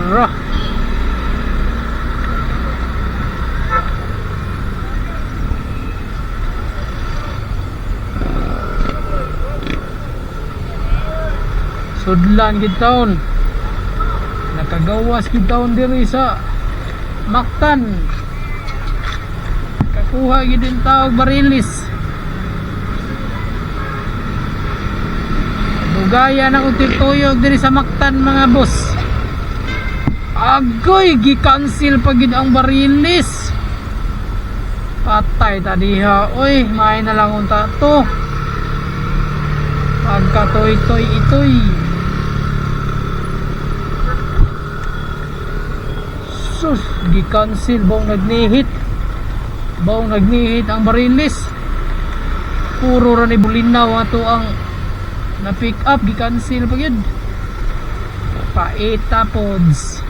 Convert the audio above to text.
Ra. Sudlan gid taon. Nakagawas gid taon diri sa Mactan. Kakuha gid din tawag barilis. Dugaya na util tuyog diri sa Mactan mga boss. Agoy gi-cancel pa gid ang barilis. Patay ta diha. Oy, may na lang unta to. Pagkatoy-toy itoy. Sus, gi-cancel bong nagnihit. Bong nagnihit ang barilis. Puro ra ni bulinaw ato ang na pick up gi-cancel pa gyud. Paita pods.